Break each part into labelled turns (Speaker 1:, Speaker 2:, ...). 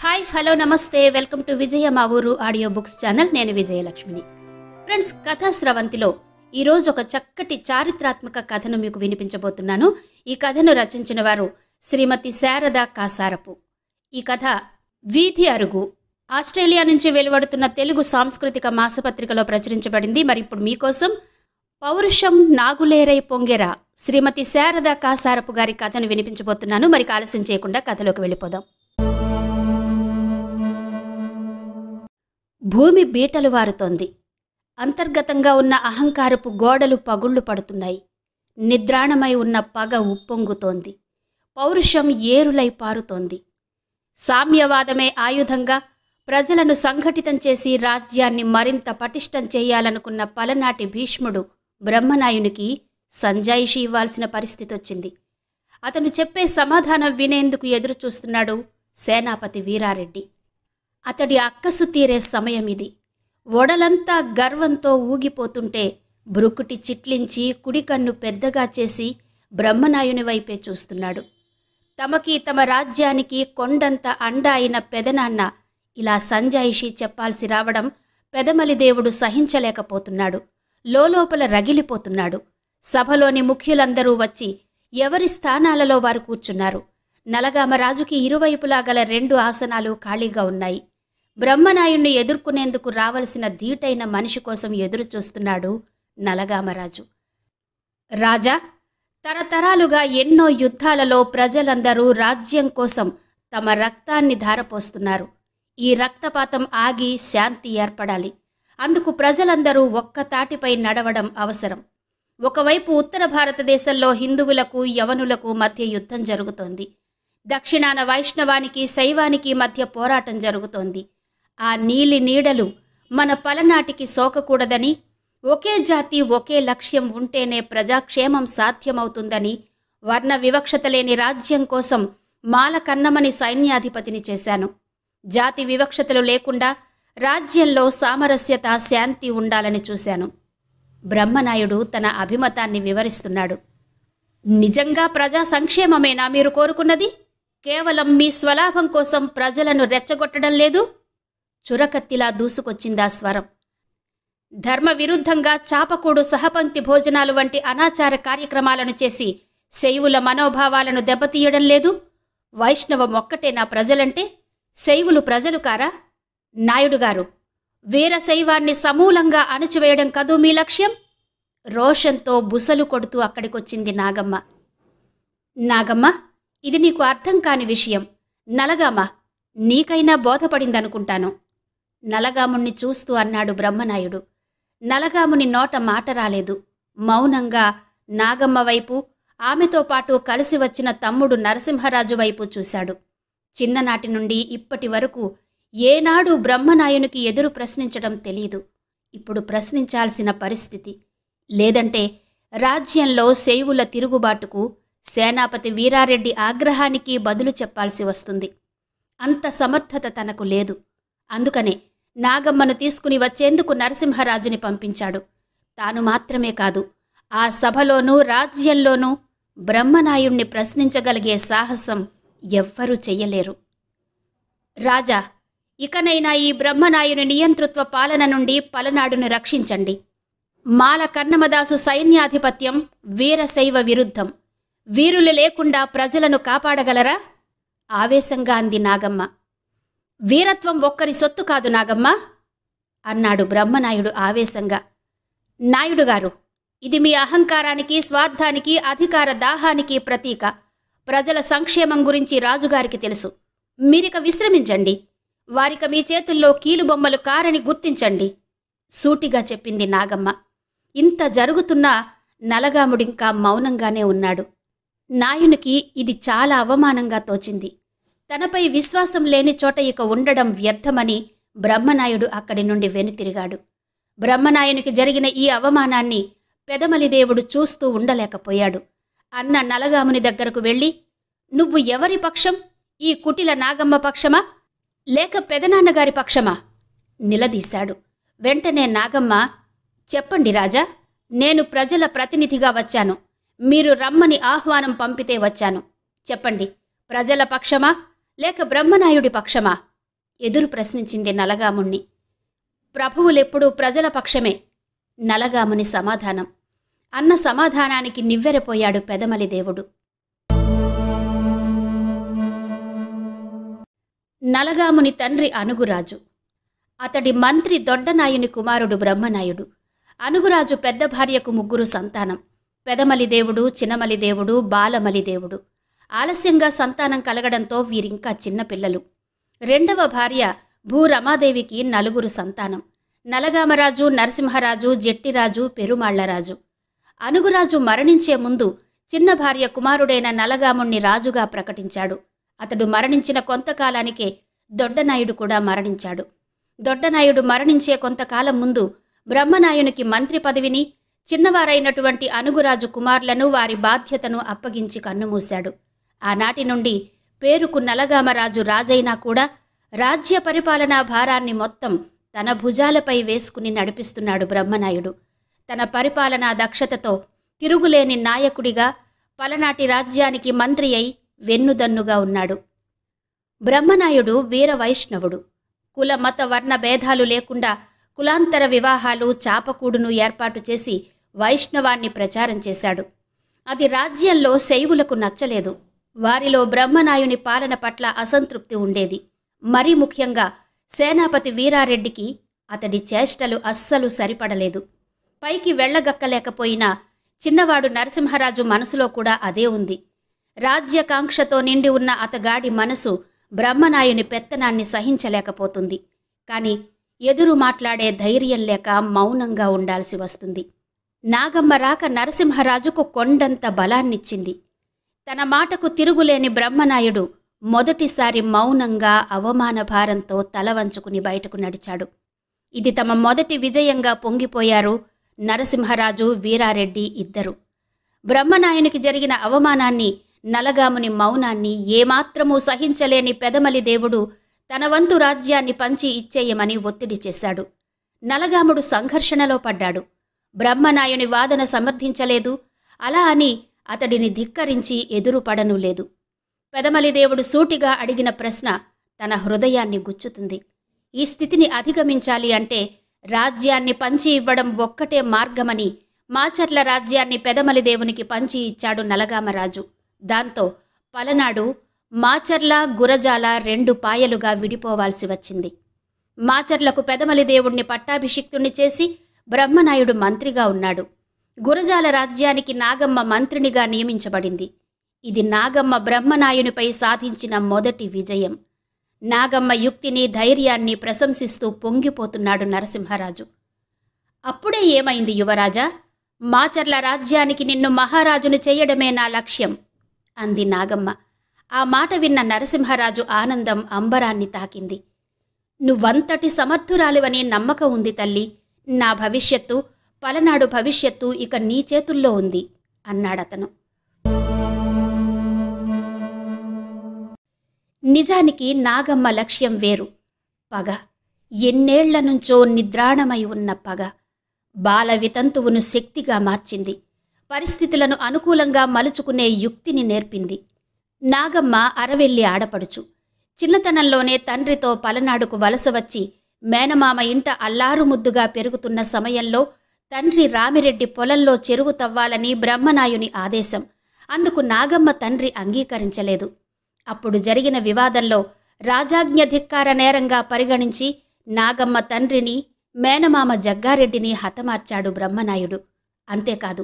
Speaker 1: Hi hello నమస్తే welcome to విజయ మా ఊరు ఆడియో బుక్స్ ఛానల్. నేను విజయలక్ష్మిని. ఫ్రెండ్స్, కథా స్రవంతిలో ఈరోజు ఒక చక్కటి చారిత్రాత్మక కథను మీకు వినిపించబోతున్నాను. ఈ కథను రచించిన వారు శ్రీమతి శారద కాసారపు. ఈ కథ వీధి అరుగు ఆస్ట్రేలియా నుంచి వెలువడుతున్న తెలుగు సాంస్కృతిక మాసపత్రికలో ప్రచురించబడింది. మరి ఇప్పుడు మీకోసం పౌరుషం నాగులేరై పొంగెరా శ్రీమతి శారద కాసారపు గారి కథను వినిపించబోతున్నాను. మరి ఆలస్యం చేయకుండా కథలోకి వెళ్ళిపోదాం. భూమి బీటలు వారుతోంది. అంతర్గతంగా ఉన్న అహంకారపు గోడలు పగుళ్లు పడుతున్నాయి. నిద్రాణమై ఉన్న పగ ఉప్పొంగుతోంది. పౌరుషం ఏరులై పారుతోంది. సామ్యవాదమే ఆయుధంగా ప్రజలను సంఘటితం చేసి రాజ్యాన్ని మరింత పటిష్టం చేయాలనుకున్న పలనాటి భీష్ముడు బ్రహ్మనాయునికి సంజాయిషి ఇవ్వాల్సిన పరిస్థితి వచ్చింది. అతను చెప్పే సమాధానం వినేందుకు ఎదురుచూస్తున్నాడు సేనాపతి వీరారెడ్డి. అతడి అక్కసు తీరే సమయం ఇది. ఒడలంతా గర్వంతో ఊగిపోతుంటే బ్రుకుటి చిట్లించి కుడికన్ను పెద్దగా చేసి బ్రహ్మనాయుని వైపే చూస్తున్నాడు. తమకి తమ రాజ్యానికి కొండంత అండ అయిన పెదనాన్న ఇలా సంజాయిషి చెప్పాల్సి రావడం పెదమలిదేవుడు సహించలేకపోతున్నాడు. లోలోపల రగిలిపోతున్నాడు. సభలోని ముఖ్యులందరూ వచ్చి ఎవరి స్థానాలలో వారు కూర్చున్నారు. నలగామరాజుకి ఇరువైపులా గల 2 ఆసనాలు ఖాళీగా ఉన్నాయి. బ్రహ్మనాయుణ్ణి ఎదుర్కొనేందుకు రావలసిన ధీటైన మనిషి కోసం ఎదురు చూస్తున్నాడు నలగామరాజు. రాజా, తరతరాలుగా ఎన్నో యుద్ధాలలో ప్రజలందరూ రాజ్యం కోసం తమ రక్తాన్ని ధారపోస్తున్నారు. ఈ రక్తపాతం ఆగి శాంతి ఏర్పడాలి. అందుకు ప్రజలందరూ ఒక్క తాటిపై నడవడం అవసరం. ఒకవైపు ఉత్తర భారతదేశంలో హిందువులకు యవనులకు మధ్య యుద్ధం జరుగుతోంది. దక్షిణాన వైష్ణవానికి శైవానికి మధ్య పోరాటం జరుగుతోంది. ఆ నీలి నీడలు మన పలనాటికి సోకకూడదని, ఒకే జాతి ఒకే లక్ష్యం ఉంటేనే ప్రజాక్షేమం సాధ్యమవుతుందని వర్ణ వివక్షత లేని రాజ్యం కోసం మాల కన్నమని సైన్యాధిపతిని చేశాను. జాతి వివక్షతలు లేకుండా రాజ్యంలో సామరస్యత శాంతి ఉండాలని చూశాను. బ్రహ్మనాయుడు తన అభిమతాన్ని వివరిస్తున్నాడు. నిజంగా ప్రజా సంక్షేమమేనా మీరు కోరుకున్నది? కేవలం మీ స్వలాభం కోసం ప్రజలను రెచ్చగొట్టడం లేదు? చురకత్తిలా దూసుకొచ్చిందా స్వరం. ధర్మ విరుద్ధంగా చాపకూడు సహపంక్తి భోజనాలు వంటి అనాచార కార్యక్రమాలను చేసి శైవుల మనోభావాలను దెబ్బతీయడం లేదు? వైష్ణవం ఒక్కటేనా ప్రజలంటే? శైవులు ప్రజలు కారా? నాయుడు గారు, వీరశైవాన్ని సమూలంగా అణచివేయడం కదూ మీ లక్ష్యం? రోషంతో బుసలు కొడుతూ అక్కడికొచ్చింది నాగమ్మ. నాగమ్మ, ఇది నీకు అర్థం కాని విషయం. నలగామ, నీకైనా బోధపడిందనుకుంటాను. నలగాముణ్ణి చూస్తూ అన్నాడు బ్రహ్మనాయుడు. నలగాముని నోట మాట రాలేదు. మౌనంగా నాగమ్మ వైపు, ఆమెతో పాటు కలిసి వచ్చిన తమ్ముడు నరసింహరాజు వైపు చూశాడు. చిన్ననాటి నుండి ఇప్పటి వరకు ఏనాడు బ్రహ్మనాయునికి ఎదురు ప్రశ్నించడం తెలీదు. ఇప్పుడు ప్రశ్నించాల్సిన పరిస్థితి. లేదంటే రాజ్యంలో శైవుల తిరుగుబాటుకు, సేనాపతి వీరారెడ్డి ఆగ్రహానికి బదులు చెప్పాల్సి వస్తుంది. అంత సమర్థత తనకు లేదు. అందుకనే నాగమ్మను తీసుకుని వచ్చేందుకు నరసింహరాజుని పంపించాడు. తాను మాత్రమే కాదు, ఆ సభలోనూ రాజ్యంలోనూ బ్రహ్మనాయుణ్ణి ప్రశ్నించగలిగే సాహసం ఎవ్వరూ చెయ్యలేరు. రాజా, ఇకనైనా ఈ బ్రహ్మనాయుని నియంతృత్వ పాలన నుండి పలనాడును రక్షించండి. మాల కన్నమదాసు సైన్యాధిపత్యం వీరశైవ విరుద్ధం. వీరులు లేకుండా ప్రజలను కాపాడగలరా? ఆవేశంగా అంది నాగమ్మ. వీరత్వం ఒక్కరి సొత్తు కాదు నాగమ్మ అన్నాడు బ్రహ్మనాయుడు ఆవేశంగా. నాయుడు గారు, ఇది మీ అహంకారానికి, స్వార్థానికి, అధికార దాహానికి ప్రతీక. ప్రజల సంక్షేమం గురించి రాజుగారికి తెలుసు. మీరిక విశ్రమించండి. వారిక మీ చేతుల్లో కీలుబొమ్మలు కారని గుర్తించండి సూటిగా చెప్పింది నాగమ్మ. ఇంత జరుగుతున్నా నలగాముడింకా మౌనంగానే ఉన్నాడు. నాయునికి ఇది చాలా అవమానంగా తోచింది. తనపై విశ్వాసం లేని చోట ఇక ఉండడం వ్యర్థమని బ్రహ్మనాయుడు అక్కడి నుండి వెనుతిరిగాడు. బ్రహ్మనాయునికి జరిగిన ఈ అవమానాన్ని పెదమలిదేవుడు చూస్తూ ఉండలేకపోయాడు. అన్న నలగాముని దగ్గరకు వెళ్ళి, నువ్వు ఎవరి పక్షం? ఈ కుటిల నాగమ్మ పక్షమా లేక పెదనాన్నగారి పక్షమా నిలదీశాడు. వెంటనే నాగమ్మ, చెప్పండి రాజా, నేను ప్రజల ప్రతినిధిగా వచ్చాను. మీరు రమ్మని ఆహ్వానం పంపితే వచ్చాను. చెప్పండి, ప్రజల పక్షమా లేక బ్రహ్మనాయుడి పక్షమా ఎదురు ప్రశ్నించింది నలగాముణ్ణి. ప్రభువులెప్పుడూ ప్రజల పక్షమే, నలగాముని సమాధానం. అన్న సమాధానానికి నివ్వెరపోయాడు పెదమలిదేవుడు. నలగాముని తండ్రి అనుగురాజు. అతడి మంత్రి దొడ్డనాయుని కుమారుడు బ్రహ్మనాయుడు. అనుగురాజు పెద్ద భార్యకు 3 సంతానం. పెదమలిదేవుడు, చినమలిదేవుడు, బాలమలిదేవుడు. ఆలస్యంగా సంతానం కలగడంతో వీరింకా చిన్నపిల్లలు. 2వ భార్య భూరమాదేవికి 4 సంతానం. నలగామరాజు, నరసింహరాజు, జెట్టిరాజు, పెరుమాళ్లరాజు. అనుగురాజు మరణించే ముందు చిన్న భార్య కుమారుడైన నలగాముణ్ణి రాజుగా ప్రకటించాడు. అతడు మరణించిన కొంతకాలానికే దొడ్డనాయుడు కూడా మరణించాడు. దొడ్డనాయుడు మరణించే కొంతకాలం ముందు బ్రహ్మనాయునికి మంత్రి పదవిని, చిన్నవారైనటువంటి అనుగురాజు కుమారులను వారి బాధ్యతను అప్పగించి కన్నుమూశాడు. ఆనాటి నుండి పేరుకు నలగామరాజు రాజైనా కూడా రాజ్య పరిపాలనా భారాన్ని మొత్తం తన భుజాలపై వేసుకుని నడిపిస్తున్నాడు బ్రహ్మనాయుడు. తన పరిపాలనా దక్షతతో తిరుగులేని నాయకుడిగా పలనాటి రాజ్యానికి మంత్రి అయి వెన్నుదన్నుగా ఉన్నాడు. బ్రహ్మనాయుడు వీర వైష్ణవుడు. కుల మత వర్ణ భేదాలు లేకుండా కులాంతర వివాహాలు, చాపకూడును ఏర్పాటు చేసి వైష్ణవాన్ని ప్రచారం చేశాడు. అది రాజ్యంలో శైవులకు నచ్చలేదు. వారిలో బ్రహ్మనాయుని పాలన పట్ల అసంతృప్తి ఉండేది. మరీ ముఖ్యంగా సేనాపతి వీరారెడ్డికి అతడి చేష్టలు అస్సలు సరిపడలేదు. పైకి వెళ్లగక్కలేకపోయినా చిన్నవాడు నరసింహరాజు మనసులో కూడా అదే ఉంది. రాజ్యకాంక్షతో నిండి ఉన్న అతగాడి మనసు బ్రహ్మనాయుని పెత్తనాన్ని సహించలేకపోతుంది. కాని ఎదురు మాట్లాడే ధైర్యం లేక మౌనంగా ఉండాల్సి వస్తుంది. నాగమ్మ రాక నరసింహరాజుకు కొండంత బలాన్నిచ్చింది. తన మాటకు తిరుగులేని బ్రహ్మనాయుడు మొదటిసారి మౌనంగా అవమాన భారంతో తల వంచుకుని బయటకు నడిచాడు. ఇది తమ మొదటి విజయంగా పొంగిపోయారు నరసింహరాజు, వీరారెడ్డి ఇద్దరు. బ్రహ్మనాయునికి జరిగిన అవమానాన్ని, నలగాముని మౌనాన్ని ఏమాత్రమూ సహించలేని పెదమలిదేవుడు తన వంతు రాజ్యాన్ని పంచి ఇచ్చేయమని ఒత్తిడి చేశాడు. నలగాముడు సంఘర్షణలో పడ్డాడు. బ్రహ్మనాయుని వాదన సమర్థించలేదు. అలా అని అతడిని ధిక్కరించి ఎదురుపడనూ లేదు. పెదమలిదేవుడు సూటిగా అడిగిన ప్రశ్న తన హృదయాన్ని గుచ్చుతుంది. ఈ స్థితిని అధిగమించాలి అంటే రాజ్యాన్ని పంచి ఇవ్వడం ఒక్కటే మార్గమని మాచర్ల రాజ్యాన్ని పెదమలిదేవునికి పంచి ఇచ్చాడు నలగామరాజు. దాంతో పలనాడు మాచర్ల, గురజాల 2 పాయలుగా విడిపోవాల్సి వచ్చింది. మాచర్లకు పెదమలిదేవుణ్ణి పట్టాభిషిక్తుణ్ణి చేసి బ్రహ్మనాయుడు మంత్రిగా ఉన్నాడు. గురజాల రాజ్యానికి నాగమ్మ మంత్రినిగా నియమించబడింది. ఇది నాగమ్మ బ్రహ్మనాయునిపై సాధించిన మొదటి విజయం. నాగమ్మ యుక్తిని, ధైర్యాన్ని ప్రశంసిస్తూ పొంగిపోతున్నాడు నరసింహరాజు. అప్పుడే ఏమైంది యువరాజా? మాచర్ల రాజ్యానికి నిన్ను మహారాజును చేయడమే నా లక్ష్యం అంది నాగమ్మ. ఆ మాట విన్న నరసింహరాజు ఆనందం అంబరాన్ని తాకింది. నువ్వంతటి సమర్థురాలివని నమ్మకం ఉంది తల్లి. నా భవిష్యత్తు, పలనాడు భవిష్యత్తు ఇక నీ చేతుల్లో ఉంది అన్నాడతను. నిజానికి నాగమ్మ లక్ష్యం వేరు. పగ, ఎన్నేళ్ల నుంచో నిద్రాణమై ఉన్న పగ బాల వితంతువును శక్తిగా మార్చింది. పరిస్థితులను అనుకూలంగా మలుచుకునే యుక్తిని నేర్పింది. నాగమ్మ అరవెల్లి ఆడపడుచు. చిన్నతనంలోనే తండ్రితో పలనాడుకు వలస వచ్చి మేనమామ ఇంట అల్లారుముద్దుగా పెరుగుతున్న సమయంలో తండ్రి రామిరెడ్డి పొలంలో చెరువు తవ్వాలని బ్రహ్మనాయుని ఆదేశం. అందుకు నాగమ్మ తండ్రి అంగీకరించలేదు. అప్పుడు జరిగిన వివాదంలో రాజాజ్ఞ ధిక్కార నేరంగా పరిగణించి నాగమ్మ తండ్రిని, మేనమామ జగ్గారెడ్డిని హతమార్చాడు బ్రహ్మనాయుడు. అంతేకాదు,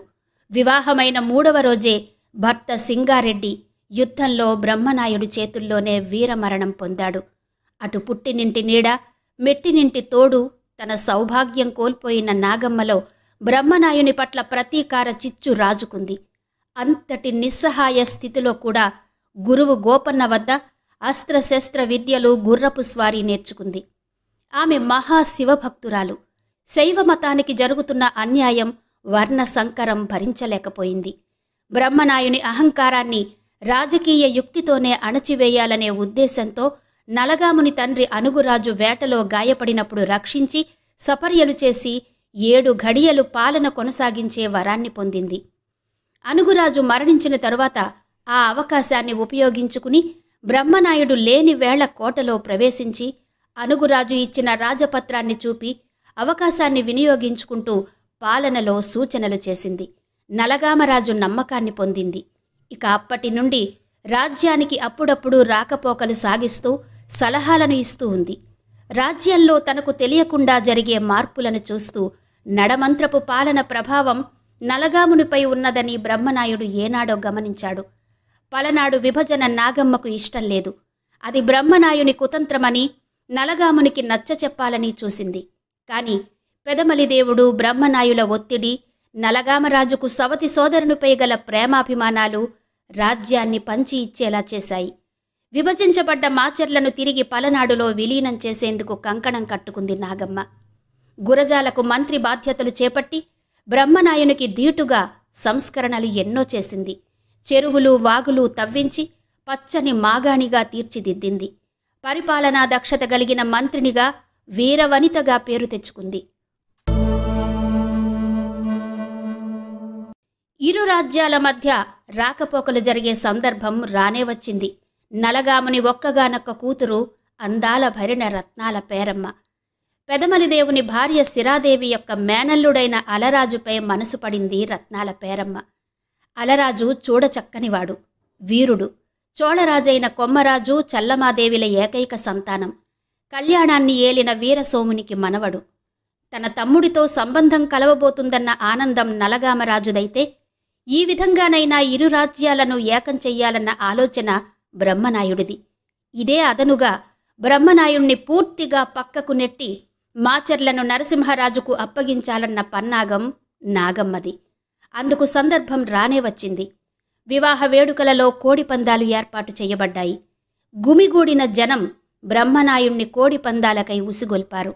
Speaker 1: వివాహమైన 3వ రోజే భర్త సింగారెడ్డి యుద్ధంలో బ్రహ్మనాయుడు చేతుల్లోనే వీరమరణం పొందాడు. అటు పుట్టినింటి నీడ, మెట్టినింటి తోడు, తన సౌభాగ్యం కోల్పోయిన నాగమ్మలో బ్రహ్మనాయుని పట్ల ప్రతీకార చిచ్చు రాజుకుంది. అంతటి నిస్సహాయ స్థితిలో కూడా గురువు గోపన్న వద్ద అస్త్రశస్త్ర విద్యలు, గుర్రపు స్వారీ నేర్చుకుంది. ఆమె మహాశివభక్తురాలు. శైవ మతానికి జరుగుతున్న అన్యాయం, వర్ణ సంకరం భరించలేకపోయింది. బ్రహ్మనాయుని అహంకారాన్ని రాజకీయ యుక్తితోనే అణచివేయాలనే ఉద్దేశంతో నలగాముని తండ్రి అనుగురాజు వేటలో గాయపడినప్పుడు రక్షించి సపర్యలు చేసి 7 ఘడియలు పాలన కొనసాగించే వరాన్ని పొందింది. అనుగురాజు మరణించిన తరువాత ఆ అవకాశాన్ని ఉపయోగించుకుని బ్రహ్మనాయుడు లేని వేళ కోటలో ప్రవేశించి అనుగురాజు ఇచ్చిన రాజపత్రాన్ని చూపి అవకాశాన్ని వినియోగించుకుంటూ పాలనలో సూచనలు చేసింది. నలగామరాజు నమ్మకాన్ని పొందింది. ఇక అప్పటి నుండి రాజ్యానికి అప్పుడప్పుడు రాకపోకలు సాగిస్తూ సలహాలను ఇస్తూ ఉంది. రాజ్యంలో తనకు తెలియకుండా జరిగే మార్పులను చూస్తూ నడమంత్రపు పాలన ప్రభావం నలగామునిపై ఉన్నదని బ్రహ్మనాయుడు ఏనాడో గమనించాడు. పలనాడు విభజన నాగమ్మకు ఇష్టం లేదు. అది బ్రహ్మనాయుని కుతంత్రమని నలగామునికి నచ్చచెప్పాలని చూసింది. కాని పెదమలిదేవుడు, బ్రహ్మనాయుల ఒత్తిడి, నలగామరాజుకు సవతి సోదరునిపై గల ప్రేమాభిమానాలు రాజ్యాన్ని పంచి ఇచ్చేలా చేశాయి. విభజించబడ్డ మాచర్లను తిరిగి పలనాడులో విలీనం చేసేందుకు కంకణం కట్టుకుంది నాగమ్మ. గురజాలకు మంత్రి బాధ్యతలు చేపట్టి బ్రహ్మనాయునికి ధీటుగా సంస్కరణలు ఎన్నో చేసింది. చెరువులు, వాగులు తవ్వించి పచ్చని మాగాణిగా తీర్చిదిద్దింది. పరిపాలనా దక్షత కలిగిన మంత్రినిగా, వీరవనితగా పేరు తెచ్చుకుంది. ఇరు రాజ్యాల మధ్య రాకపోకలు జరిగే సందర్భం రానే వచ్చింది. నలగాముని ఒక్కగానొక్క కూతురు అందాల భరిణ రత్నాల పేరమ్మ. పెదమలిదేవుని భార్య సిరాదేవి యొక్క మేనల్లుడైన అలరాజుపై మనసు పడింది రత్నాల పేరమ్మ. అలరాజు చూడచక్కనివాడు, వీరుడు. చోళరాజైన కొమ్మరాజు, చల్లమాదేవిల ఏకైక సంతానం. కళ్యాణాన్ని ఏలిన వీరసోమునికి మనవడు. తన తమ్ముడితో సంబంధం కలవబోతుందన్న ఆనందం నలగామరాజుదైతే ఈ విధంగానైనా ఇరు రాజ్యాలను ఏకం చెయ్యాలన్న ఆలోచన బ్రహ్మనాయుడిది. ఇదే అదనుగా బ్రహ్మనాయుణ్ణి పూర్తిగా పక్కకు నెట్టి మాచర్లను నరసింహరాజుకు అప్పగించాలన్న పన్నాగం నాగమ్మది. అందుకు సందర్భం రానే వచ్చింది. వివాహ వేడుకలలో కోడిపందాలు ఏర్పాటు చేయబడ్డాయి. గుమిగూడిన జనం బ్రహ్మనాయుణ్ణి కోడిపందాలకై ఉసిగొల్పారు.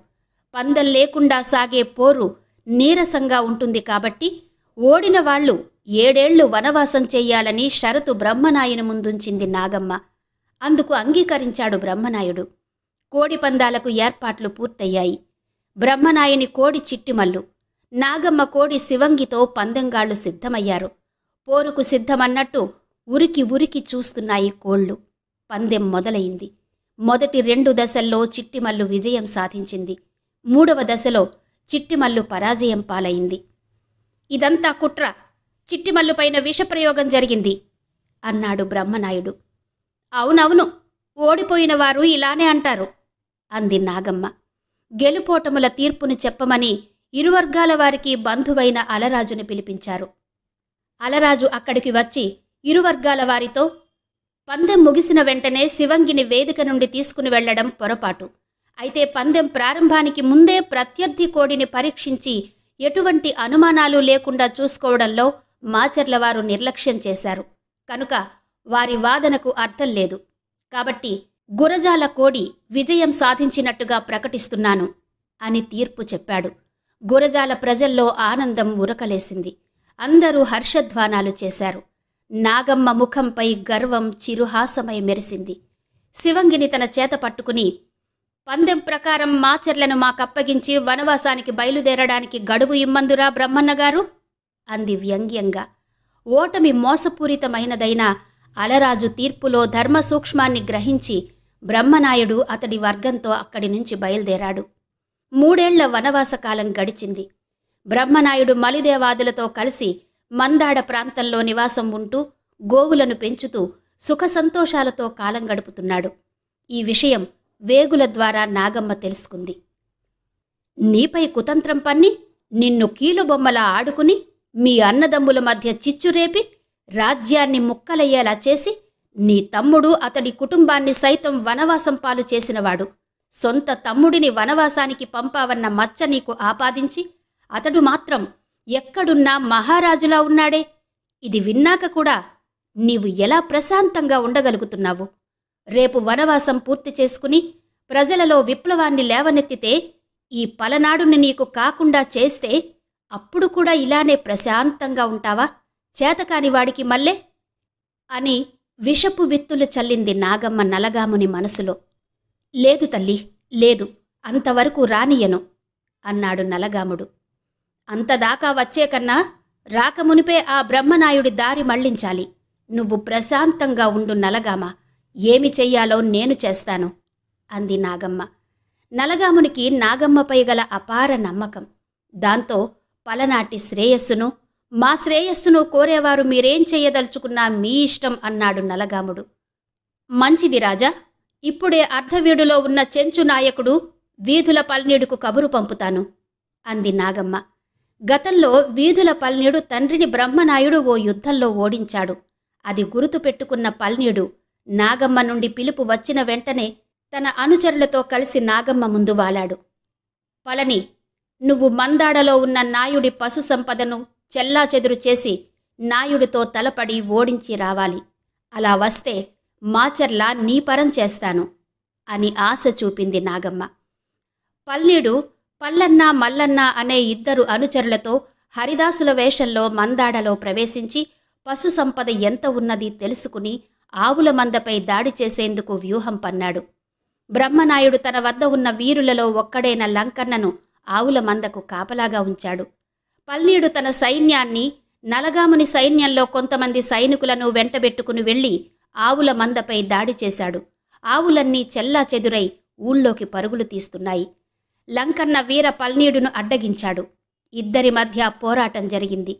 Speaker 1: పందం లేకుండా సాగే పోరు నీరసంగా ఉంటుంది కాబట్టి ఓడిన వాళ్లు 7 ఏళ్లు వనవాసం చెయ్యాలని షరతు బ్రహ్మనాయుని ముందుంచింది నాగమ్మ. అందుకు అంగీకరించాడు బ్రహ్మనాయుడు. కోడిపందాలకు ఏర్పాట్లు పూర్తయ్యాయి. బ్రహ్మనాయుని కోడి చిట్టిమల్లు, నాగమ్మ కోడి శివంగితో పందెంగాళ్లు సిద్ధమయ్యారు. పోరుకు సిద్ధమన్నట్టు ఉరికి ఉరికి చూస్తున్నాయి కోళ్లు. పందెం మొదలయింది. మొదటి 2 దశల్లో చిట్టిమల్లు విజయం సాధించింది. 3వ దశలో చిట్టిమల్లు పరాజయం పాలైంది. ఇదంతా కుట్ర, చిట్టిమల్లుపైన విషప్రయోగం జరిగింది అన్నాడు బ్రహ్మనాయుడు. అవునవును, ఓడిపోయిన వారు ఇలానే అంటారు అంది నాగమ్మ. గెలుపోటముల తీర్పును చెప్పమని ఇరువర్గాల వారికి బంధువైన అలరాజుని పిలిపించారు. అలరాజు అక్కడికి వచ్చి ఇరువర్గాల వారితో, పందెం ముగిసిన వెంటనే శివంగిని వేదిక నుండి తీసుకుని వెళ్లడం పొరపాటు. అయితే పందెం ప్రారంభానికి ముందే ప్రత్యర్థి కోడిని పరీక్షించి ఎటువంటి అనుమానాలు లేకుండా చూసుకోవడంలో మాచర్లవారు నిర్లక్ష్యం చేశారు. కనుక వారి వాదనకు అర్థం లేదు. కాబట్టి గురజాల కోడి విజయం సాధించినట్టుగా ప్రకటిస్తున్నాను అని తీర్పు చెప్పాడు. గురజాల ప్రజల్లో ఆనందం ఉరకలేసింది. అందరూ హర్షధ్వానాలు చేశారు. నాగమ్మ ముఖంపై గర్వం చిరుహాసమై మెరిసింది. శివంగిని తన చేత పట్టుకుని, పందెం ప్రకారం మాచర్లను మాకప్పగించి వనవాసానికి బయలుదేరడానికి గడువు ఇమ్మందురా బ్రహ్మన్నగారు అంది వ్యంగ్యంగా. ఓటమి మోసపూరితమైనదైనా అలరాజు తీర్పులో ధర్మ సూక్ష్మాన్ని గ్రహించి బ్రహ్మనాయుడు అతడి వర్గంతో అక్కడి నుంచి బయలుదేరాడు. 3 ఏళ్ల వనవాసకాలం గడిచింది. బ్రహ్మనాయుడు మలిదేవాదులతో కలిసి మందాడ ప్రాంతంలో నివాసం ఉంటూ గోవులను పెంచుతూ సుఖ సంతోషాలతో కాలం గడుపుతున్నాడు. ఈ విషయం వేగుల ద్వారా నాగమ్మ తెలుసుకుంది. నీపై కుతంత్రం పన్ని నిన్ను కీలుబొమ్మలా ఆడుకుని మీ అన్నదమ్ముల మధ్య చిచ్చురేపి రాజ్యాన్ని ముక్కలయ్యేలా చేసి నీ తమ్ముడు అతడి కుటుంబాన్ని సైతం వనవాసం పాలు చేసినవాడు. సొంత తమ్ముడిని వనవాసానికి పంపావన్న మచ్చ నీకు ఆపాదించి అతడు మాత్రం ఎక్కడున్నా మహారాజులా ఉన్నాడే. ఇది విన్నాక కూడా నీవు ఎలా ప్రశాంతంగా ఉండగలుగుతున్నావు? రేపు వనవాసం పూర్తి చేసుకుని ప్రజలలో విప్లవాన్ని లేవనెత్తితే ఈ పలనాడుని నీకు కాకుండా చేస్తే అప్పుడు కూడా ఇలానే ప్రశాంతంగా ఉంటావా? చేతకానివాడికి మల్లె అని విషపు విత్తులు చల్లింది నాగమ్మ నలగాముని మనసులో. లేదు తల్లి, లేదు, అంతవరకు రానియను అన్నాడు నలగాముడు. అంతదాకా వచ్చే కన్నా రాకమునిపే ఆ బ్రహ్మనాయుడి దారి మళ్లించాలి. నువ్వు ప్రశాంతంగా ఉండు నలగామ, ఏమి చెయ్యాలో నేను చేస్తాను అంది నాగమ్మ. నలగామునికి నాగమ్మపై గల అపార నమ్మకం. దాంతో పలనాటి శ్రేయస్సును, మా శ్రేయస్సును కోరేవారు మీరేం చెయ్యదలుచుకున్నా మీ ఇష్టం అన్నాడు నలగాముడు. మంచిది రాజా, ఇప్పుడే అర్ధవీడులో ఉన్న చెంచు నాయకుడు వీధుల పల్నీడుకు కబురు పంపుతాను అంది నాగమ్మ. గతంలో వీధుల పల్నీడు తండ్రిని బ్రహ్మనాయుడు ఓ యుద్ధంలో ఓడించాడు. అది గుర్తు పెట్టుకున్న పల్నీడు నాగమ్మ నుండి పిలుపు వచ్చిన వెంటనే తన అనుచరులతో కలిసి నాగమ్మ ముందు వాలాడు. పలని, నువ్వు మందాడలో ఉన్న నాయుడి పశు సంపదను చెల్లాచెదురు చేసి నాయుడితో తలపడి ఓడించి రావాలి. అలా వస్తే మాచర్ల నీ పరం చేస్తాను అని ఆశ చూపింది నాగమ్మ. పల్నీడు పల్లన్న మల్లన్న అనే ఇద్దరు అనుచరులతో హరిదాసుల వేషంలో మందాడలో ప్రవేశించి పశు సంపద ఎంత ఉన్నది తెలుసుకుని ఆవుల మందపై దాడి చేసేందుకు వ్యూహం పన్నాడు. బ్రహ్మనాయుడు తన వద్ద ఉన్న వీరులలో ఒక్కడైన లంకన్నను ఆవుల మందకు కాపలాగా ఉంచాడు. పల్నీడు తన సైన్యాన్ని, నలగాముని సైన్యంలో కొంతమంది సైనికులను వెంటబెట్టుకుని వెళ్లి ఆవుల మందపై దాడి చేశాడు. ఆవులన్నీ చెల్లాచెదురై ఊళ్ళోకి పరుగులు తీస్తున్నాయి. లంకన్న వీర పల్నీడును అడ్డగించాడు. ఇద్దరి మధ్య పోరాటం జరిగింది.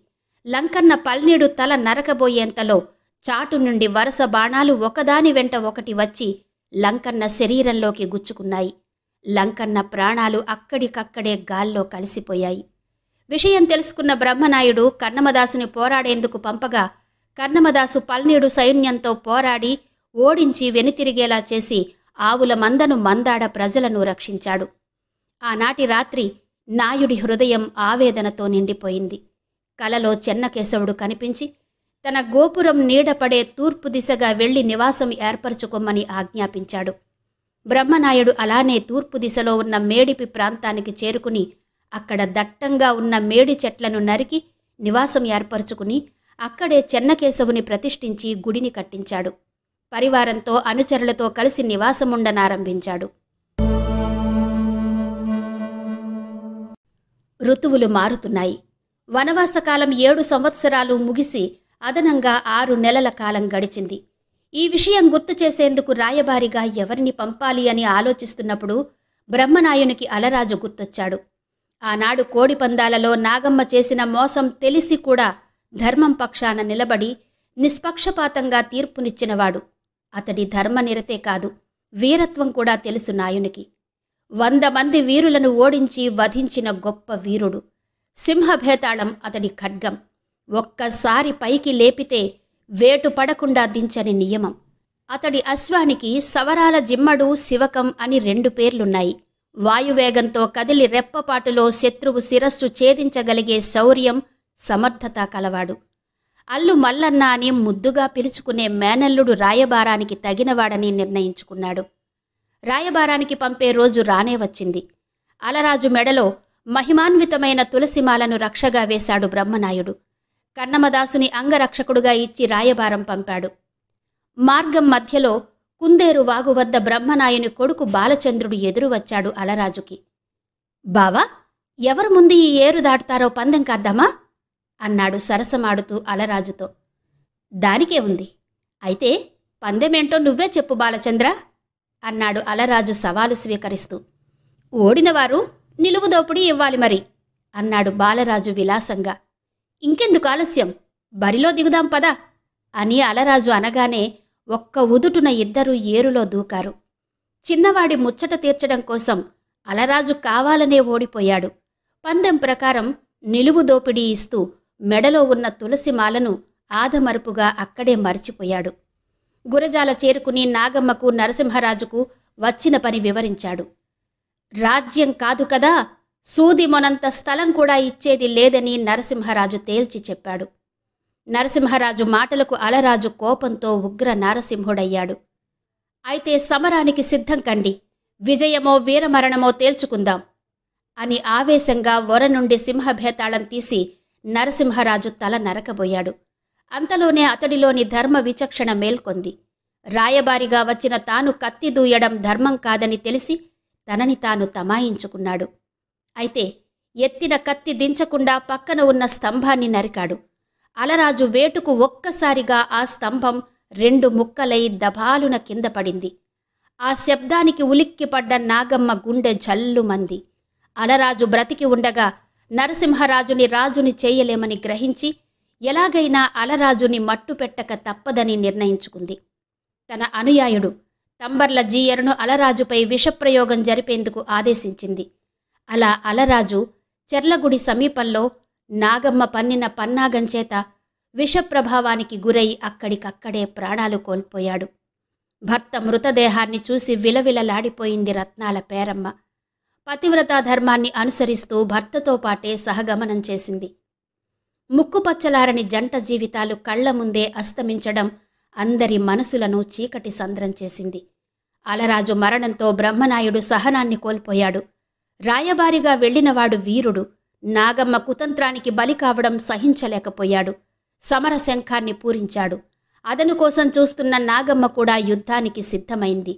Speaker 1: లంకన్న పల్నీడు తల నరకబోయేంతలో చాటు నుండి వరుస బాణాలు ఒకదాని వెంట ఒకటి వచ్చి లంకన్న శరీరంలోకి గుచ్చుకున్నాయి. లంకన్న ప్రాణాలు అక్కడికక్కడే గాల్లో కలిసిపోయాయి. విషయం తెలుసుకున్న బ్రహ్మనాయుడు కన్నమదాసుని పోరాడేందుకు పంపగా కన్నమదాసు పల్నీడు సైన్యంతో పోరాడి ఓడించి వెనుతిరిగేలా చేసి ఆవుల మందను మందాడ ప్రజలను రక్షించాడు. ఆనాటి రాత్రి నాయుడి హృదయం ఆవేదనతో నిండిపోయింది. కలలో చెన్నకేశవుడు కనిపించి తన గోపురం నీడపడే తూర్పు దిశగా వెళ్లి నివాసం ఏర్పరచుకోమని ఆజ్ఞాపించాడు. బ్రహ్మనాయుడు అలానే తూర్పు దిశలో ఉన్న మేడిపి ప్రాంతానికి చేరుకుని అక్కడ దట్టంగా ఉన్న మేడి చెట్లను నరికి నివాసం ఏర్పరచుకుని అక్కడే చెన్నకేశవుని ప్రతిష్ఠించి గుడిని కట్టించాడు. పరివారంతో అనుచరులతో కలిసి నివాసముండనారంభించాడు. ఋతువులు మారుతున్నాయి. వనవాసకాలం 7 సంవత్సరాలు ముగిసి అదనంగా 6 నెలల కాలం గడిచింది. ఈ విషయం గుర్తు చేసేందుకు రాయబారిగా ఎవరిని పంపాలి అని ఆలోచిస్తున్నప్పుడు బ్రహ్మనాయునికి అలరాజు గుర్తొచ్చాడు. ఆనాడు కోడిపందాలలో నాగమ్మ చేసిన మోసం తెలిసి కూడా ధర్మం పక్షాన నిలబడి నిష్పక్షపాతంగా తీర్పునిచ్చినవాడు. అతడి ధర్మనిరతే కాదు, వీరత్వం కూడా తెలుసు నాయునికి. 100 మంది వీరులను ఓడించి వధించిన గొప్ప వీరుడు. సింహభేతాళం అతడి ఖడ్గం. ఒక్కసారి పైకి లేపితే వేటు పడకుండా దించని నియమం. అతడి అశ్వానికి సవరాల జిమ్మడు, శివకం అని 2 పేర్లున్నాయి. వాయువేగంతో కదిలి రెప్పపాటులో శత్రువు శిరస్సు ఛేదించగలిగే శౌర్యం, సమర్థత కలవాడు. అల్లు మల్లన్న అని ముద్దుగా పిలుచుకునే మేనల్లుడు రాయబారానికి తగినవాడని నిర్ణయించుకున్నాడు. రాయబారానికి పంపే రోజు రానే వచ్చింది. అలరాజు మెడలో మహిమాన్వితమైన తులసిమాలను రక్షగా వేశాడు బ్రహ్మనాయుడు. కన్నమదాసుని అంగరక్షకుడుగా ఇచ్చి రాయబారం పంపాడు. మార్గం మధ్యలో కుందేరు వాగు వద్ద బ్రహ్మనాయుని కొడుకు బాలచంద్రుడు ఎదురు వచ్చాడు అలరాజుకి. బావా, ఎవరు ముందు ఈ ఏరు దాటుతారో పందెం కాద్దామా అన్నాడు సరసమాడుతూ అలరాజుతో. దానికే ఉంది, అయితే పందెమేంటో నువ్వే చెప్పు బాలచంద్ర అన్నాడు అలరాజు సవాలు స్వీకరిస్తూ. ఓడినవారు నిలువుదోపిడీ ఇవ్వాలి మరి అన్నాడు బాలరాజు విలాసంగా. ఇంకెందుకు ఆలస్యం, బరిలో దిగుదాం పదా అని అలరాజు అనగానే ఒక్క ఉదుటున ఇద్దరూ ఏరులో దూకారు. చిన్నవాడి ముచ్చట తీర్చడం కోసం అలరాజు కావాలనే ఓడిపోయాడు. పందెం ప్రకారం నిలువు దోపిడీ ఇస్తూ మెడలో ఉన్న తులసిమాలను ఆదమరుపుగా అక్కడే మరిచిపోయాడు. గురజాల చేరుకుని నాగమ్మకు నరసింహరాజుకు వచ్చిన పని వివరించాడు. రాజ్యం కాదు కదా, సూది మొనంత స్థలం కూడా ఇచ్చేది లేదని నరసింహరాజు తేల్చి చెప్పాడు. నరసింహరాజు మాటలకు అలరాజు కోపంతో ఉగ్ర నారసింహుడయ్యాడు. అయితే సమరానికి సిద్ధం కండి, విజయమో వీరమరణమో తేల్చుకుందాం అని ఆవేశంగా వర నుండి సింహభేతాళం తీసి నరసింహరాజు తల నరకబోయాడు. అంతలోనే అతడిలోని ధర్మ విచక్షణ మేల్కొంది. రాయబారిగా వచ్చిన తాను కత్తి దూయడం ధర్మం కాదని తెలిసి తనని తాను తమాయించుకున్నాడు. అయితే ఎత్తిన కత్తి దించకుండా పక్కన ఉన్న స్తంభాన్ని నరికాడు. అలరాజు వేటుకు ఒక్కసారిగా ఆ స్తంభం 2 ముక్కలై దబాలున కింద పడింది. ఆ శబ్దానికి ఉలిక్కిపడ్డ నాగమ్మ గుండె జల్లుమంది. అలరాజు బ్రతికి ఉండగా నరసింహరాజుని రాజుని చేయలేమని గ్రహించి ఎలాగైనా అలరాజుని మట్టుపెట్టక తప్పదని నిర్ణయించుకుంది. తన అనుయాయుడు తంబర్ల జీయరును అలరాజుపై విషప్రయోగం జరిపేందుకు ఆదేశించింది. అలా అలరాజు చెర్లగుడి సమీపంలో నాగమ్మ పన్నిన పన్నాగంచేత విషప్రభావానికి గురై అక్కడికక్కడే ప్రాణాలు కోల్పోయాడు. భర్త మృతదేహాన్ని చూసి విలవిలలాడిపోయింది రత్నాల పేరమ్మ. పతివ్రతా ధర్మాన్ని అనుసరిస్తూ భర్తతో పాటే సహగమనం చేసింది. ముక్కుపచ్చలారని జంట జీవితాలు కళ్ల ముందే అస్తమించడం అందరి మనసులను చీకటి సంద్రం చేసింది. అలరాజు మరణంతో బ్రహ్మనాయుడు సహనాన్ని కోల్పోయాడు. రాయబారిగా వెళ్లినవాడు వీరుడు. నాగమ్మ కుతంత్రానికి బలి కావడం సహించలేకపోయాడు. సమరశంఖాన్ని పూరించాడు. అదను కోసం చూస్తున్న నాగమ్మ కూడా యుద్ధానికి సిద్ధమైంది.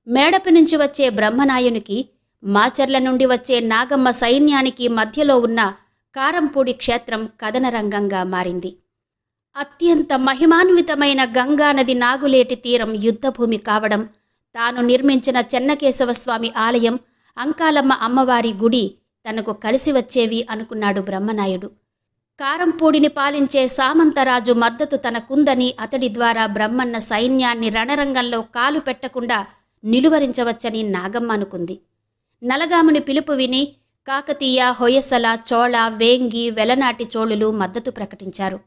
Speaker 1: మేడపి నుంచి వచ్చే బ్రహ్మనాయునికి, మాచర్ల నుండి వచ్చే నాగమ్మ సైన్యానికి మధ్యలో ఉన్న కారంపూడి క్షేత్రం కదనరంగంగా మారింది. అత్యంత మహిమాన్వితమైన గంగానది నాగులేటి తీరం యుద్ధభూమి కావడం, తాను నిర్మించిన చెన్నకేశవస్వామి ఆలయం, అంకాలమ్మ అమ్మవారి గుడి తనకు కలిసి వచ్చేవి అనుకున్నాడు బ్రహ్మనాయుడు. కారంపూడిని పాలించే సామంతరాజు మద్దతు తనకుందని అతడి ద్వారా బ్రహ్మన్న సైన్యాన్ని రణరంగంలో కాలు పెట్టకుండా నిలువరించవచ్చని నాగమ్మ అనుకుంది. నలగాముని పిలుపు విని కాకతీయ, హొయసల, చోళ, వేంగి, వెలనాటి చోళులు మద్దతు ప్రకటించారు.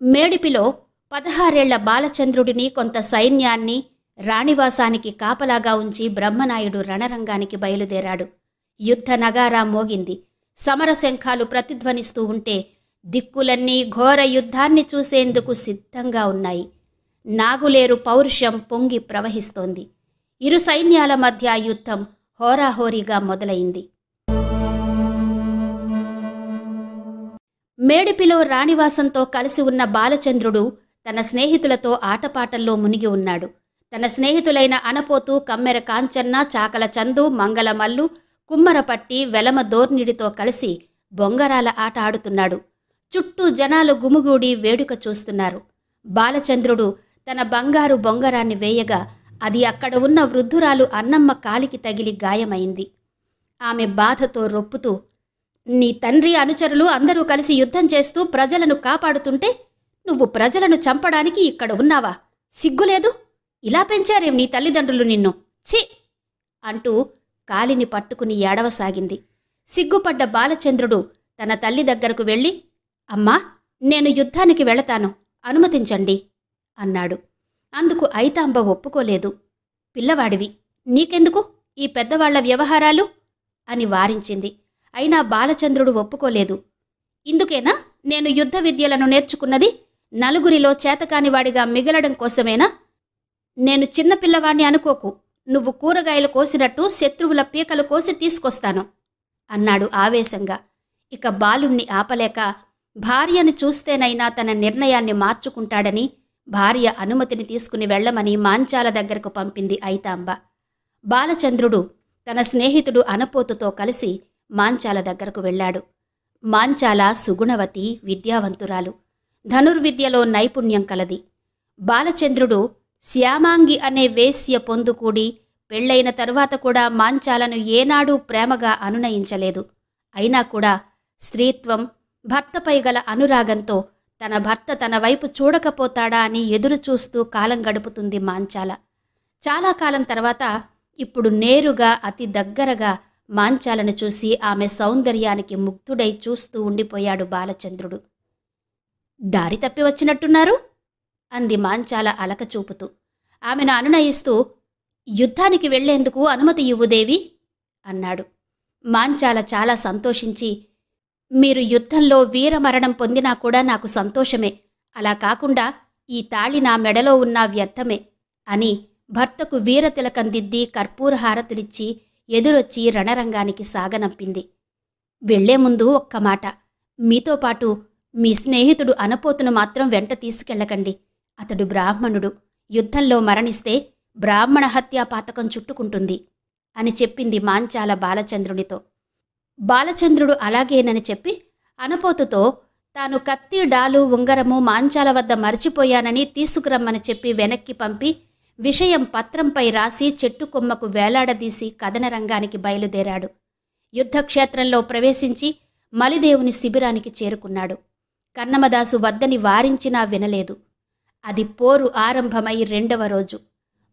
Speaker 1: మేడిపిలో 16 ఏళ్ల బాలచంద్రుడిని, కొంత సైన్యాన్ని రాణివాసానికి కాపలాగా ఉంచి బ్రహ్మనాయుడు రణరంగానికి బయలుదేరాడు. యుద్ధ నగారా మోగింది. సమరశంఖాలు ప్రతిధ్వనిస్తూ ఉంటే దిక్కులన్నీ ఘోర యుద్ధాన్ని చూసేందుకు సిద్ధంగా ఉన్నాయి. నాగులేరు పౌరుషం పొంగి ప్రవహిస్తోంది. ఇరు సైన్యాల మధ్య యుద్ధం హోరాహోరీగా మొదలైంది. మేడిపిలో రాణివాసంతో కలిసి ఉన్న బాలచంద్రుడు తన స్నేహితులతో ఆటపాటల్లో మునిగి ఉన్నాడు. తన స్నేహితులైన అనపోతు, కమ్మెర కాంచన్న, చాకల చందు, మంగళమల్లు, కుమ్మరపట్టి, వెలమ దోర్నిడితో కలిసి బొంగరాల ఆట ఆడుతున్నాడు. చుట్టూ జనాలు గుమిగూడి వేడుక చూస్తున్నారు. బాలచంద్రుడు తన బంగారు బొంగరాన్ని వేయగా అది అక్కడ ఉన్న వృద్ధురాలు అన్నమ్మ కాలికి తగిలి గాయమైంది. ఆమె బాధతో రొప్పుతూ, నీ తండ్రి అనుచరులు అందరూ కలిసి యుద్ధం చేస్తూ ప్రజలను కాపాడుతుంటే నువ్వు ప్రజలను చంపడానికి ఇక్కడ ఉన్నావా? సిగ్గులేదు? ఇలా పెంచారేం నీ తల్లిదండ్రులు నిన్ను? ఛీ అంటూ కాలిని పట్టుకుని ఏడవసాగింది. సిగ్గుపడ్డ బాలచంద్రుడు తన తల్లి దగ్గరకు వెళ్ళి, అమ్మా, నేను యుద్ధానికి వెళతాను, అనుమతించండి అన్నాడు. అందుకు ఐతాంబ ఒప్పుకోలేదు. పిల్లవాడివి, నీకెందుకు ఈ పెద్దవాళ్ల వ్యవహారాలు అని వారించింది. అయినా బాలచంద్రుడు ఒప్పుకోలేదు. ఇందుకేనా నేను యుద్ధ విద్యలను నేర్చుకున్నది? నలుగురిలో చేతకానివాడిగా మిగలడం కోసమేనా? నేను చిన్నపిల్లవాణ్ణి అనుకోకు. నువ్వు కూరగాయలు కోసినట్టు శత్రువుల పీకలు కోసి తీసుకొస్తాను అన్నాడు ఆవేశంగా. ఇక బాలుణ్ణి ఆపలేక భార్యను చూస్తేనైనా తన నిర్ణయాన్ని మార్చుకుంటాడని భార్య అనుమతిని తీసుకుని వెళ్లమని మాంచాల దగ్గరకు పంపింది ఐతాంబ. బాలచంద్రుడు తన స్నేహితుడు అనపోతుతో కలిసి మాంచాల దగ్గరకు వెళ్ళాడు. మాంచాల సుగుణవతి, విద్యావంతురాలు, ధనుర్విద్యలో నైపుణ్యం కలది. బాలచంద్రుడు శ్యామాంగి అనే వేశ్య పొందుకూడి పెళ్లైన తరువాత కూడా మాంచాలను ఏనాడూ ప్రేమగా అనునయించలేదు. అయినా కూడా స్త్రీత్వం, భర్తపై గల అనురాగంతో తన భర్త తన వైపు చూడకపోతాడా అని ఎదురుచూస్తూ కాలం గడుపుతుంది మాంచాల. చాలా కాలం తర్వాత ఇప్పుడు నేరుగా అతి దగ్గరగా మాంచాలను చూసి ఆమె సౌందర్యానికి ముగ్ధుడై చూస్తూ ఉండిపోయాడు బాలచంద్రుడు. దారి తప్పి వచ్చినట్టున్నారు అంది మాంచాల అలక చూపుతూ. ఆమెను అనునయిస్తూ, యుద్ధానికి వెళ్లేందుకు అనుమతి ఇవ్వుదేవి అన్నాడు. మాంచాల చాలా సంతోషించి, మీరు యుద్ధంలో వీరమరణం పొందినా కూడా నాకు సంతోషమే. అలా కాకుండా ఈ తాళి నా మెడలో ఉన్న వ్యర్థమే అని భర్తకు వీరతిలకం దిద్ది కర్పూరహారతులిచ్చి ఎదురొచ్చి రణరంగానికి సాగనంపింది. వెళ్లే ముందు ఒక్క మాట, మీతో పాటు మీ స్నేహితుడు అనపోతును మాత్రం వెంట తీసుకెళ్లకండి. అతడు బ్రాహ్మణుడు. యుద్ధంలో మరణిస్తే బ్రాహ్మణ హత్యా పాతకం చుట్టుకుంటుంది అని చెప్పింది మాంచాల బాలచంద్రునితో. బాలచంద్రుడు అలాగేనని చెప్పి అనపోతుతో తాను కత్తి, డాలు, ఉంగరము మాంచాల వద్ద మరచిపోయానని తీసుకురమ్మని చెప్పి వెనక్కి పంపి విషయం పత్రంపై రాసి చెట్టు కొమ్మకు వేలాడదీసి కథన రంగానికి బయలుదేరాడు. యుద్ధక్షేత్రంలో ప్రవేశించి మలిదేవుని శిబిరానికి చేరుకున్నాడు. కన్నమదాసు వద్దని వారించినా వినలేదు. అది పోరు ఆరంభమై 2వ రోజు.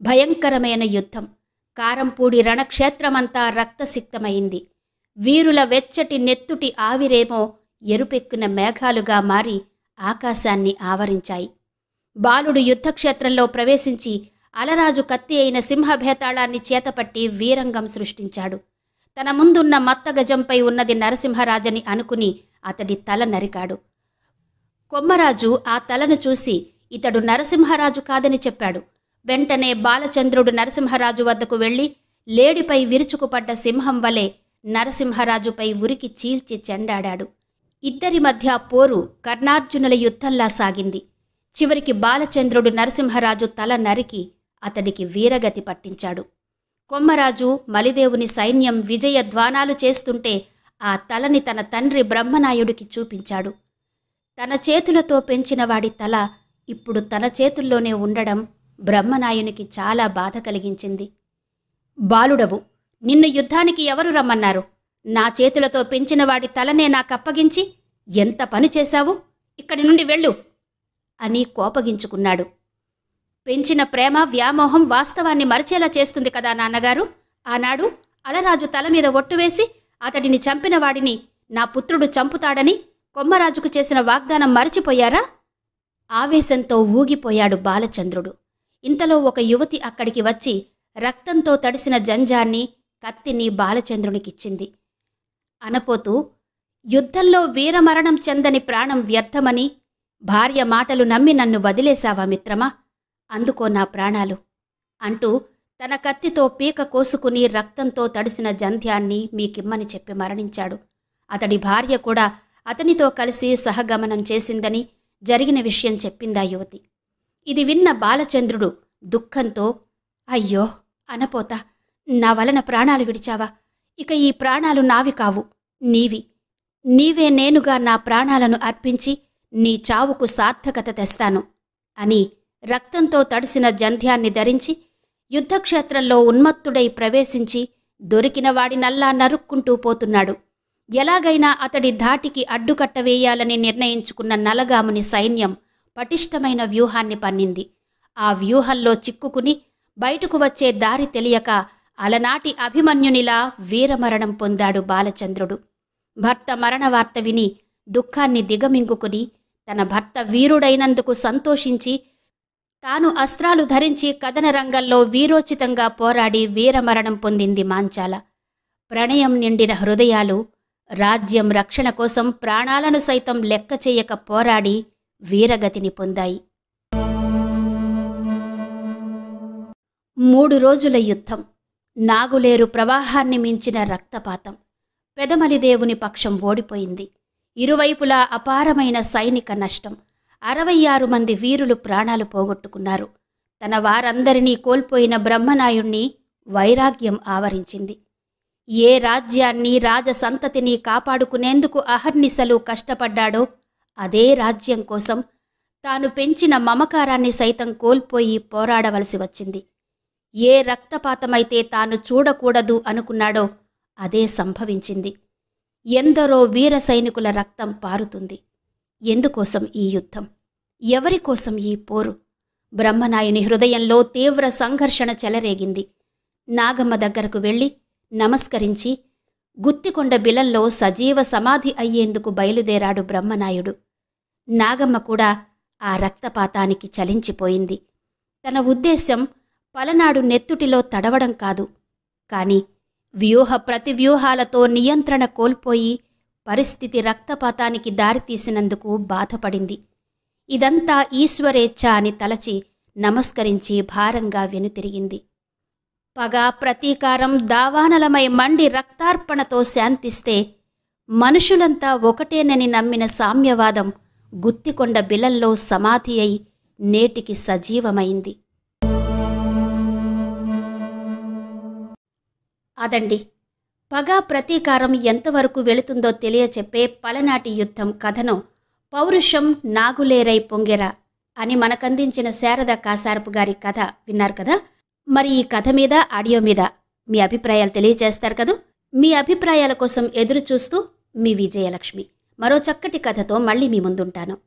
Speaker 1: భయంకరమైన యుద్ధం. కారంపూడి రణక్షేత్రమంతా రక్తసిక్తమైంది. వీరుల వెచ్చటి నెత్తుటి ఆవిరేమో ఎరుపెక్కిన మేఘాలుగా మారి ఆకాశాన్ని ఆవరించాయి. బాలుడు యుద్ధక్షేత్రంలో ప్రవేశించి అలరాజు కత్తి అయిన సింహభేతాళాన్ని చేతపట్టి వీరంగం సృష్టించాడు. తన ముందున్న మత్తగజంపై ఉన్నది నరసింహరాజని అనుకుని అతడి తల నరికాడు. కొమ్మరాజు ఆ తలను చూసి ఇతడు నరసింహరాజు కాదని చెప్పాడు. వెంటనే బాలచంద్రుడు నరసింహరాజు వద్దకు వెళ్ళి లేడిపై విరుచుకుపడ్డ సింహం వలె నరసింహరాజుపై ఉరికి చీల్చి చెండాడాడు. ఇద్దరి మధ్య పోరు కర్ణార్జునుల యుద్ధంలా సాగింది. చివరికి బాలచంద్రుడు నరసింహరాజు తల నరికి అతడికి వీరగతి పట్టించాడు. కొమ్మరాజు మలిదేవుని సైన్యం విజయధ్వానాలు చేస్తుంటే ఆ తలని తన తండ్రి బ్రహ్మనాయుడికి చూపించాడు. తన చేతులతో పెంచిన వాడి తల ఇప్పుడు తన చేతుల్లోనే ఉండడం బ్రహ్మనాయునికి చాలా బాధ కలిగించింది. బాలుడవు, నిన్ను యుద్ధానికి ఎవరు రమ్మన్నారు? నా చేతులతో పెంచిన వాడి తలనే నాకప్పగించి ఎంత పని చేశావు? ఇక్కడి నుండి వెళ్ళు అని కోపగించుకున్నాడు. పెంచిన ప్రేమ వ్యామోహం వాస్తవాన్ని మరచేలా చేస్తుంది కదా నాన్నగారు. ఆనాడు అలరాజు తల మీద ఒట్టు వేసి అతడిని చంపిన వాడిని నా పుత్రుడు చంపుతాడని కొమ్మరాజుకు చేసిన వాగ్దానం మరచిపోయారా? ఆవేశంతో ఊగిపోయాడు బాలచంద్రుడు. ఇంతలో ఒక యువతి అక్కడికి వచ్చి రక్తంతో తడిసిన జంజాన్ని, కత్తిని బాలచంద్రునికిచ్చింది. అనపోతూ, యుద్ధంలో వీరమరణం చెందని ప్రాణం వ్యర్థమని భార్య మాటలు నమ్మి నన్ను వదిలేశావా మిత్రమా? అందుకో నా ప్రాణాలు అంటూ తన కత్తితో పీక కోసుకుని రక్తంతో తడిసిన జంధ్యాన్ని మీకిమ్మని చెప్పి మరణించాడు. అతడి భార్య కూడా అతనితో కలిసి సహగమనం చేసిందని జరిగిన విషయం చెప్పిందా యువతి. ఇది విన్న బాలచంద్రుడు దుఃఖంతో, అయ్యో అనపోతా, నా వలన ప్రాణాలు విడిచావా? ఇక ఈ ప్రాణాలు నావి కావు, నీవి. నీవే నేనుగా నా ప్రాణాలను అర్పించి నీ చావుకు సార్థకత తెస్తాను అని రక్తంతో తడిసిన జంధ్యాన్ని ధరించి యుద్ధక్షేత్రంలో ఉన్మత్తుడై ప్రవేశించి దొరికిన వాడినల్లా నరుక్కుంటూ పోతున్నాడు. ఎలాగైనా అతడి ధాటికి అడ్డుకట్ట వేయాలని నిర్ణయించుకున్న నలగాముని సైన్యం పటిష్టమైన వ్యూహాన్ని పన్నింది. ఆ వ్యూహంలో చిక్కుకుని బయటకు వచ్చే దారి తెలియక అలనాటి అభిమన్యునిలా వీరమరణం పొందాడు బాలచంద్రుడు. భర్త మరణవార్త విని దుఃఖాన్ని దిగమింగుకుని తన భర్త వీరుడైనందుకు సంతోషించి తాను అస్త్రాలు ధరించి కదన రంగంలో వీరోచితంగా పోరాడి వీరమరణం పొందింది మాంచాల. ప్రణయం నిండిన హృదయాలు రాజ్యం రక్షణ కోసం ప్రాణాలను సైతం లెక్క చేయక పోరాడి వీరగతిని పొందాయి. 3 రోజుల యుద్ధం. నాగులేరు ప్రవాహాన్ని మించిన రక్తపాతం. పెదమలిదేవుని పక్షం ఓడిపోయింది. ఇరువైపులా అపారమైన సైనిక నష్టం. 66 మంది వీరులు ప్రాణాలు పోగొట్టుకున్నారు. తన వారందరినీ కోల్పోయిన బ్రహ్మనాయుణ్ణి వైరాగ్యం ఆవరించింది. ఏ రాజ్యాన్ని రాజసంతతిని కాపాడుకునేందుకు అహర్నిశలు కష్టపడ్డాడో అదే రాజ్యం కోసం తాను పెంచిన మమకారాన్ని సైతం కోల్పోయి పోరాడవలసి వచ్చింది. ఏ రక్తపాతమైతే తాను చూడకూడదు అనుకున్నాడో అదే సంభవించింది. ఎందరో వీర సైనికుల రక్తం పారుతుంది. ఎందుకోసం ఈ యుద్ధం? ఎవరికోసం ఈ పోరు? బ్రహ్మనాయుని హృదయంలో తీవ్ర సంఘర్షణ చెలరేగింది. నాగమ్మ దగ్గరకు వెళ్ళి నమస్కరించి గుత్తికొండ బిలంలో సజీవ సమాధి అయ్యేందుకు బయలుదేరాడు బ్రహ్మనాయుడు. నాగమ్మ కూడా ఆ రక్తపాతానికి చలించిపోయింది. తన ఉద్దేశ్యం పలనాడు నెత్తుటిలో తడవడం కాదు, కాని వ్యూహ ప్రతివ్యూహాలతో నియంత్రణ కోల్పోయి పరిస్థితి రక్తపాతానికి దారితీసినందుకు బాధపడింది. ఇదంతా ఈశ్వరేచ్ఛ అని తలచి నమస్కరించి భారంగా వెనుతిరిగింది. పగ, ప్రతీకారం దావానలమై మండి రక్తార్పణతో శాంతిస్తే మనుషులంతా ఒకటేనని నమ్మిన సామ్యవాదం గుత్తికొండ బిలంలో సమాధి అయి నేటికి సజీవమైంది. అదండి పగ, ప్రతీకారం ఎంతవరకు వెళుతుందో తెలియచెప్పే పలనాటి యుద్ధం కథను పౌరుషం నాగులేరై పొంగెర అని మనకందించిన శారద కాసారపు గారి కథ విన్నారు కదా. మరి ఈ కథ మీద, ఆడియో మీద మీ అభిప్రాయాలు తెలియజేస్తారు కదూ. మీ అభిప్రాయాల కోసం ఎదురు చూస్తూ మీ విజయలక్ష్మి. మరో చక్కటి కథతో మళ్ళీ మీ ముందుంటాను.